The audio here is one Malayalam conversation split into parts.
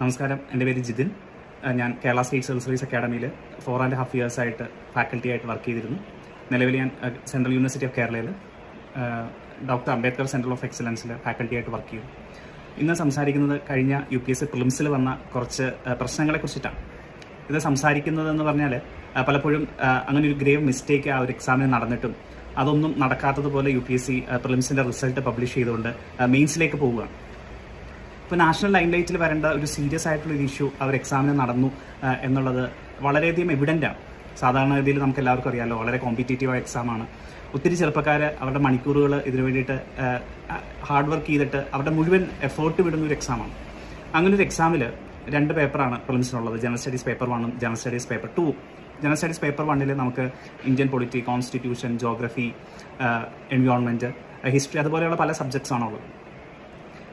നമസ്കാരം, എൻ്റെ പേര് ജിതിൻ. ഞാൻ കേരള സ്റ്റേറ്റ് സിവിൽ സർവീസ് അക്കാഡമിയിൽ 4.5 ഇയേഴ്സായിട്ട് ഫാക്കൽറ്റി ആയിട്ട് വർക്ക് ചെയ്തിരുന്നു. നിലവിൽ ഞാൻ സെൻട്രൽ യൂണിവേഴ്സിറ്റി ഓഫ് കേരളയിൽ ഡോക്ടർ അംബേദ്കർ സെൻറ്റർ ഓഫ് എക്സലൻസിൽ ഫാക്കൽറ്റി ആയിട്ട് വർക്ക് ചെയ്തു. ഇന്ന് സംസാരിക്കുന്നത് കഴിഞ്ഞ UPSC പ്രിലിംസിൽ വന്ന കുറച്ച് പ്രശ്നങ്ങളെ കുറിച്ചിട്ടാണ്. ഇത് സംസാരിക്കുന്നതെന്ന് പറഞ്ഞാൽ പലപ്പോഴും അങ്ങനെ ഒരു ഗ്രേവ് മിസ്റ്റേക്ക് ആ ഒരു എക്സാമിന് നടന്നിട്ടും അതൊന്നും നടക്കാത്തതുപോലെ UPSC പ്രിലിംസിൻ്റെ റിസൾട്ട് പബ്ലിഷ് ചെയ്തുകൊണ്ട് മെയിൻസിലേക്ക് പോവുകയാണ്. ഇപ്പോൾ നാഷണൽ ലൈംലൈറ്റിൽ വരേണ്ട ഒരു സീരിയസ് ആയിട്ടുള്ളൊരു ഇഷ്യൂ അവർ എക്സാമിന് നടന്നു എന്നുള്ളത് വളരെയധികം എവിഡൻ്റാണ്. സാധാരണഗതിയിൽ നമുക്ക് എല്ലാവർക്കും അറിയാമല്ലോ, വളരെ കോമ്പറ്റേറ്റീവായ എക്സാമാണ്. ഒത്തിരി ചെറുപ്പക്കാർ അവരുടെ മണിക്കൂറുകൾ ഇതിനു വേണ്ടിയിട്ട് ഹാർഡ് വർക്ക് ചെയ്തിട്ട് അവരുടെ മുഴുവൻ എഫേർട്ട് വിടുന്ന ഒരു എക്സാമാണ്. അങ്ങനെ ഒരു എക്സാമിൽ 2 പേപ്പറാണ് പ്രിലിംസിനുള്ളത്, ജനറൽ സ്റ്റഡീസ് പേപ്പർ 1ഉം ജനറൽ സ്റ്റഡീസ് പേപ്പർ 2ഉം. ജനറൽ സ്റ്റഡീസ് പേപ്പർ 1ൽ നമുക്ക് Indian polity, constitution, geography, environment, history അതുപോലെയുള്ള പല സബ്ജക്ട്സാണുള്ളത്.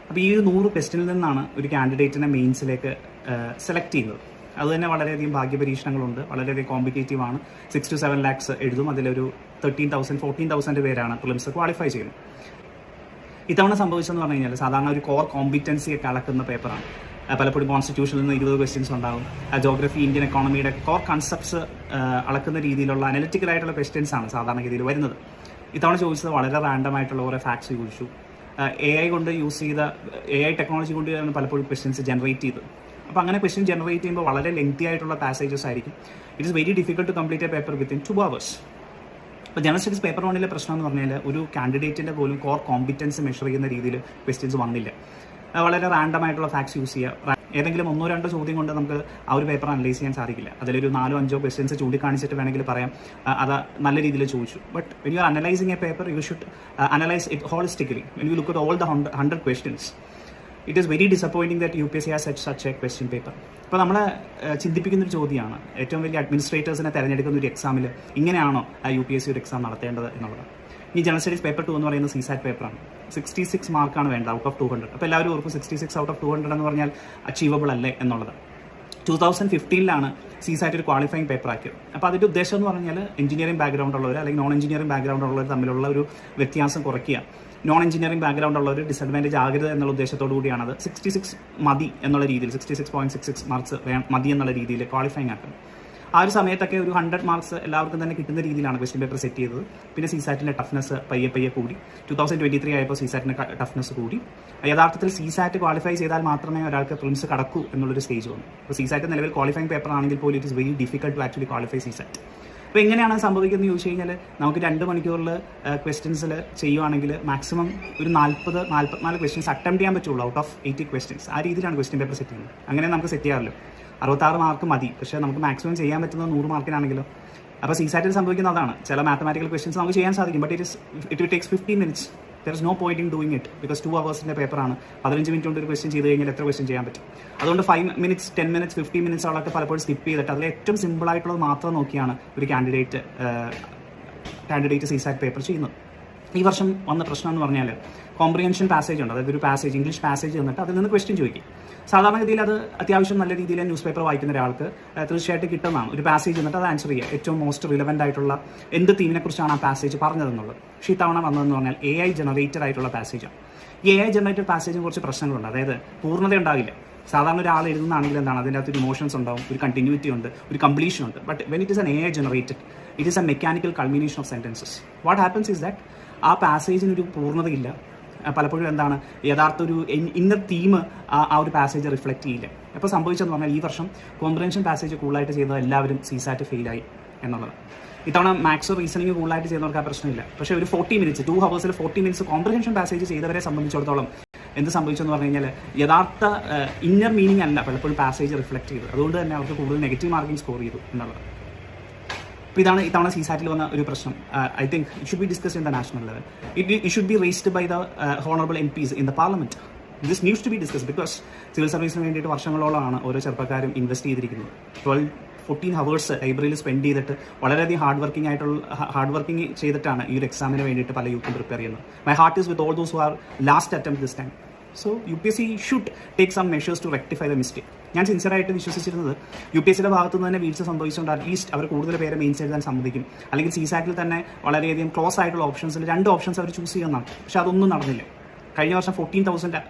അപ്പോൾ ഈ 100 ക്വസ്റ്റ്യനിൽ നിന്നാണ് ഒരു കാൻഡിഡേറ്റിനെ മെയിൻസിലേക്ക് സെലക്ട് ചെയ്യുന്നത്. അതുതന്നെ വളരെയധികം ഭാഗ്യപരീക്ഷണങ്ങളുണ്ട്, വളരെയധികം കോമ്പറ്റേറ്റീവ് ആണ്. 6 to 7 lakhs എഴുതും. അതിലൊരു 13,000-14,000 പേരാണ് പ്രിലിംസ് ക്വാളിഫൈ ചെയ്യുന്നത്. ഇത്തവണ സംഭവിച്ചതെന്ന് പറഞ്ഞു കഴിഞ്ഞാൽ സാധാരണ ഒരു കോർ കോമ്പിറ്റൻസിയൊക്കെ അളക്കുന്ന പേപ്പറാണ്. പലപ്പോഴും കോൺസ്റ്റിറ്റ്യൂഷനിൽ നിന്ന് 20 ക്വസ്റ്റ്യൻസ് ഉണ്ടാകും. ജോഗ്രഫി, ഇന്ത്യൻ എക്കോണമിയുടെ കോർ കൺസെപ്റ്റ്സ് അളക്കുന്ന രീതിയിലുള്ള അനലിറ്റിക്കലായിട്ടുള്ള ക്വസ്റ്റ്യൻസ് ആണ് സാധാരണഗതിയിൽ വരുന്നത്. ഇത്തവണ ചോദിച്ചത് വളരെ റാൻഡം ആയിട്ടുള്ള കുറേ ഫാക്ട്സ് ചോദിച്ചു. AI കൊണ്ട് യൂസ് ചെയ്ത AI ടെക്നോളജി കൊണ്ടാണ് പലപ്പോഴും ക്വസ്റ്റ്യൻസ് ജനറേറ്റ് ചെയ്തത്. അപ്പോൾ അങ്ങനെ ക്വസ്റ്റ്യൻ ജനറേറ്റ് ചെയ്യുമ്പോൾ വളരെ ലെങ്തി ആയിട്ടുള്ള പാസേജസ് ആയിരിക്കും. It is very difficult to complete a paper within 2 hours. അപ്പോൾ ജനറൽ സ്റ്റഡീസ് പേപ്പർ 1ലെ പ്രശ്നം എന്ന് പറഞ്ഞാൽ ഒരു കാൻഡിഡേറ്റിൻ്റെ പോലും കോർ കോമ്പിറ്റൻസ് മെഷർ ചെയ്യുന്ന രീതിയിൽ ക്വസ്റ്റ്യൻസ് വന്നില്ല. വളരെ റാൻഡം ആയിട്ടുള്ള ഫാക്ട്സ് യൂസ് ചെയ്യുക. ഏതെങ്കിലും 1-2 ചോദ്യം കൊണ്ട് നമുക്ക് ആ ഒരു പേപ്പർ അനലൈസ് ചെയ്യാൻ സാധിക്കില്ല. അതിലൊരു 4-5 ക്വസ്റ്റ്യൻസ് ചൂണ്ടിക്കാണിച്ചിട്ട് വേണമെങ്കിൽ പറയാം അത് നല്ല രീതിയിൽ ചോദിച്ചു. But when you are analysing a paper you should analyse it holistically. When you look at all the 100 questions, it is very disappointing that UPSC has such a question paper. ഇപ്പോൾ നമ്മളെ ചിന്തിപ്പിക്കുന്നൊരു ചോദ്യമാണ്, ഏറ്റവും വലിയ അഡ്മിനിസ്ട്രേറ്റേഴ്സിനെ തിരഞ്ഞെടുക്കുന്ന ഒരു എക്സാമിൽ ഇങ്ങനെയാണോ UPSC ഒരു എക്സാം നടത്തേണ്ടത് എന്നുള്ളത്. ഈ ജനറൽ സ്റ്റഡീസ് പേപ്പർ 2 എന്ന് പറയുന്നത് CSAT പേപ്പറാണ്. 66 മാർക്കാണ് വേണ്ടത് ഔട്ട് ഓഫ് 200. അപ്പോൾ എല്ലാവരും ഓർക്കും 66 ഔട്ട് ഓഫ് 200 എന്ന് പറഞ്ഞാൽ അച്ചീവബിൾ അല്ലേ എന്നുള്ളത്. 2015 CSAT ഒരു ക്വാളിഫയിങ് പേപ്പർ ആക്കിയത്. അപ്പോൾ അതിൻ്റെ ഉദ്ദേശം എന്ന് പറഞ്ഞാൽ എഞ്ചിനീയറിംഗ് ബാക്ക്ഗ്രൗണ്ട് ഉള്ളവർ അല്ലെങ്കിൽ നോൺ എഞ്ചിനീയറിംഗ് ബാക്ക്ഗ്രൗണ്ട് ഉള്ളവർ തമ്മിലുള്ള ഒരു വ്യത്യാസം കുറയ്ക്കുക. നോൺ എഞ്ചിനീയറിംഗ് ബാക്ക്ഗ്രൗണ്ട് ഉള്ളവർ ഡിസഡ്വാൻറ്റേജ് ആകരുത് എന്നുള്ള ഉദ്ദേശത്തോടു കൂടിയാണത് 66 മതി എന്നുള്ള രീതിയിൽ 66.66 മാർക്സ് മതി എന്നുള്ള രീതിയിൽ ക്വാളിഫയിങ് ആക്കുന്നത്. ആ ഒരു സമയത്തൊക്കെ ഒരു 100 മാർക്സ് എല്ലാവർക്കും തന്നെ കിട്ടുന്ന രീതിയിലാണ് ക്വസ്റ്റ്യൻ പേപ്പർ സെറ്റ് ചെയ്തത്. പിന്നെ CSATൻ്റെ ടഫ്നെസ് പയ്യെ കൂടി. 2023 ആയപ്പോൾ CSATൻ്റെ ടഫ്നെസ് കൂടി. യഥാർത്ഥത്തിൽ CSAT ക്വാളിഫൈ ചെയ്താൽ മാത്രമേ ഒരാൾക്ക് പ്രിലിംസ് കടക്കൂ എന്നുള്ളൊരു സ്റ്റേജ് വന്നു. അപ്പോൾ CSAT നിലവിൽ ക്വാളിഫൈങ് പേപ്പർ ആണെങ്കിൽ പോലും it is very difficult to actually qualify CSAT. അപ്പോൾ എങ്ങനെയാണ് സംഭവിക്കുന്നത് ചോദിച്ചു കഴിഞ്ഞാൽ നമുക്ക് 2 മണിക്കൂറിൽ ക്വസ്റ്റ്യൻസിൽ ചെയ്യുവാണെങ്കിൽ മാക്സിമം ഒരു 40-44 ക്വസ്റ്റ്യൻസ് അറ്റംപ്റ്റ് ചെയ്യാൻ പറ്റുള്ളൂ ഔട്ട് ഓഫ് 80 ക്വസ്റ്റ്യൻസ്. ആ രീതിയിലാണ് ക്വസ്റ്റ്യൻ പേപ്പർ സെറ്റ് ചെയ്യുന്നത്. അങ്ങനെ നമുക്ക് സെറ്റ് ചെയ്യാറില്ല. 66 മാർക്ക് മതി, പക്ഷേ നമുക്ക് മാക്സിമം ചെയ്യാൻ പറ്റുന്നത് 100 മാർക്കിനാണെങ്കിലോ. അപ്പോൾ CSATൽ സംഭവിക്കുന്ന അതാണ്, ചില മാത്തമാറ്റിക്കൽ ക്വസ്റ്റ്യൻസ് നമുക്ക് ചെയ്യാൻ സാധിക്കും, but it will takes 15 minutes. There is no point in doing it because 2 hours പേപ്പറാണ്. 15 മിനിറ്റ് കൊണ്ട് ഒരു ക്വസ്റ്റ്യൻ ചെയ്ത് കഴിഞ്ഞാൽ എത്ര ക്വസ്റ്റ്യൻ ചെയ്യാൻ പറ്റും? അതുകൊണ്ട് 5 minutes, 10 minutes, 15 minutes ആളൊക്കെ പലപ്പോഴും സ്കിപ്പ് ചെയ്തിട്ട് അതിൽ ഏറ്റവും സിമ്പിൾ ആയിട്ടുള്ളത് മാത്രം നോക്കിയാണ് ഒരു കാൻഡിഡേറ്റ് CSAT പേപ്പർ ചെയ്യുന്നത്. ഈ വർഷം വന്ന പ്രശ്നം എന്ന് പറഞ്ഞാൽ കോംപ്രിഹെൻഷൻ പാസേജ് ഉണ്ട്. അതായത് ഒരു പാസേജ്, ഇംഗ്ലീഷ് പാസേജ് തന്നിട്ട് അതിൽ നിന്ന് ക്വസ്റ്റ്യൻ ചോദിക്കും. സാധാരണഗതിയിൽ അത് അത്യാവശ്യം നല്ല രീതിയിൽ ന്യൂസ് പേപ്പർ വായിക്കുന്ന ഒരാൾക്ക് തീർച്ചയായിട്ടും കിട്ടുന്നതാണ്. ഒരു പാസേജ് എന്നിട്ട് അത് ആൻസർ ചെയ്യുക, ഏറ്റവും മോസ്റ്റ് റിലവൻ്റ് ആയിട്ടുള്ള എന്ത് തീമിനെ കുറിച്ചാണ് ആ പാസേജ് പറഞ്ഞതെന്നുള്ളത്. പക്ഷേ ഇത്തവണ വന്നതെന്ന് പറഞ്ഞാൽ AI ജനറേറ്റഡ് ആയിട്ടുള്ള പാസേജാണ്. ഈ AI ജനറേറ്റഡ് പാസേജിന് കുറച്ച് പ്രശ്നങ്ങളുണ്ട്. അതായത് പൂർണ്ണത ഉണ്ടാവില്ല. സാധാരണ ഒരാൾ എഴുതുന്നതാണെങ്കിൽ എന്താണ്, അതിൻ്റെ അകത്ത് ഒരു ഇമോഷൻസ് ഉണ്ടാവും, ഒരു കണ്ടിന്യൂറ്റി ഉണ്ട്, ഒരു കംപ്ലീഷൻ ഉണ്ട്. But when it is an AI generated, it is A mechanical culmination of sentences. What happens is that ആ പാസേജിനൊരു പൂർണ്ണതയില്ല. പലപ്പോഴും എന്താണ്, യഥാർത്ഥ ഒരു ഇന്നർ തീം ആ ഒരു പാസേജ് റിഫ്ലക്റ്റ് ചെയ്യില്ല. അപ്പോൾ സംഭവിച്ചതെന്ന് പറഞ്ഞാൽ ഈ വർഷം കോംപ്രിഹെൻഷൻ പാസേജ് കൂടുതലായിട്ട് ചെയ്ത എല്ലാവരും CSAT ഫെയിലായി എന്നുള്ളത്. ഇത്തവണ മാത്സ് റീസണിങ് കൂടുതലായിട്ട് ചെയ്യുന്നവർക്ക് ആ പ്രശ്നമില്ല. പക്ഷേ ഒരു 40 minutes 2 hours 40 minutes comprehension passage ചെയ്തവരെ സംബന്ധിച്ചിടത്തോളം എന്ത് സംഭവിച്ചെന്ന് പറഞ്ഞു കഴിഞ്ഞാൽ യഥാർത്ഥ ഇന്നർ മീനിങ് അല്ല പലപ്പോഴും പാസേജ് റിഫ്ലക്റ്റ് ചെയ്തത്. അതുകൊണ്ട് തന്നെ അവർക്ക് കൂടുതൽ നെഗറ്റീവ് മാർക്കിംഗ് സ്കോർ ചെയ്തു എന്നുള്ളത്. അപ്പോൾ ഇതാണ് ഇത്തവണ CSATൽ വന്ന ഒരു പ്രശ്നം. I think it should be discussed in the national level. It should be raised by the honourable MPs in the parliament. This needs to be discussed because civil സർവീസിന് വേണ്ടിയിട്ട് വർഷങ്ങളോളമാണ് ഓരോ ചെറുപ്പക്കാരും ഇൻവെസ്റ്റ് ചെയ്തിരിക്കുന്നത്. 12-14 hours ലൈബ്രറിയിൽ സ്പെൻഡ് ചെയ്തിട്ട് വളരെയധികം ഹാർഡ് വർക്കിംഗ് ചെയ്തിട്ടാണ് ഈ ഒരു എക്സാമിന് വേണ്ടിയിട്ട് പല യൂത്തും പ്രിപ്പയർ ചെയ്യുന്നത്. My heart is with all those who are last attempt this time. So UPSC should take some measures to rectify the mistake. ഞാൻ സിൻസിയറായിട്ട് വിശ്വസിച്ചിരുന്നത് UPSCയുടെ ഭാഗത്തു നിന്ന് തന്നെ വീഴ്ച സംഭവിച്ചുകൊണ്ട് അറ്റ്ലീസ്റ്റ് അവർ കൂടുതൽ പേരെ മെയിൻസ് എഴുതാൻ സമ്മതിക്കും. അല്ലെങ്കിൽ CSATൽ തന്നെ വളരെയധികം ക്ലോസ് ആയിട്ടുള്ള ഓപ്ഷൻസിൽ 2 ഓപ്ഷൻസ് അവർ ചൂസ് ചെയ്യുന്നതാണ്. പക്ഷേ അതൊന്നും നടന്നില്ല. കഴിഞ്ഞ വർഷം 14,000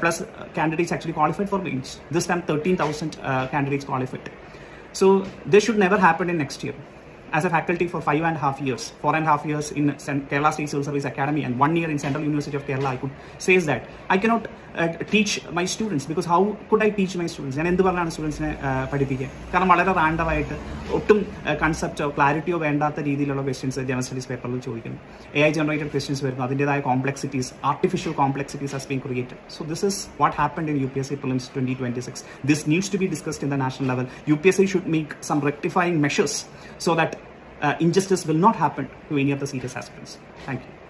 plus candidates actually qualified for mains. This time 13,000 candidates qualified. So this should never happen in next year. As a faculty for 5.5 years, 4.5 years in Kerala State Civil Service Academy and 1 year in Central University of Kerala, I could say that I cannot teach my students, because how could I teach my students? ഞാൻ എന്ത് പറഞ്ഞാണ് സ്റ്റുഡൻസിനെ പഠിപ്പിക്കുക? കാരണം വളരെ റാൻഡമായിട്ട് ഒട്ടും കൺസെപ്റ്റോ ക്ലാരിറ്റിയോ വേണ്ടാത്ത രീതിയിലുള്ള ക്വസ്റ്റ്യൻസ് ജനറൽ സ്റ്റഡീസ് പേപ്പറിൽ ചോദിക്കുന്നു. AI ജനറേറ്റഡ് ക്വസ്റ്റ്യൻസ് വരുന്നു, അതിൻ്റെതായ complexities, artificial complexities has been created. So this is what happened in UPSC prelims 2026. This needs to be discussed in the national level. UPSC should make some rectifying measures so that injustice will not happen to any of the serious aspirants. Thank you.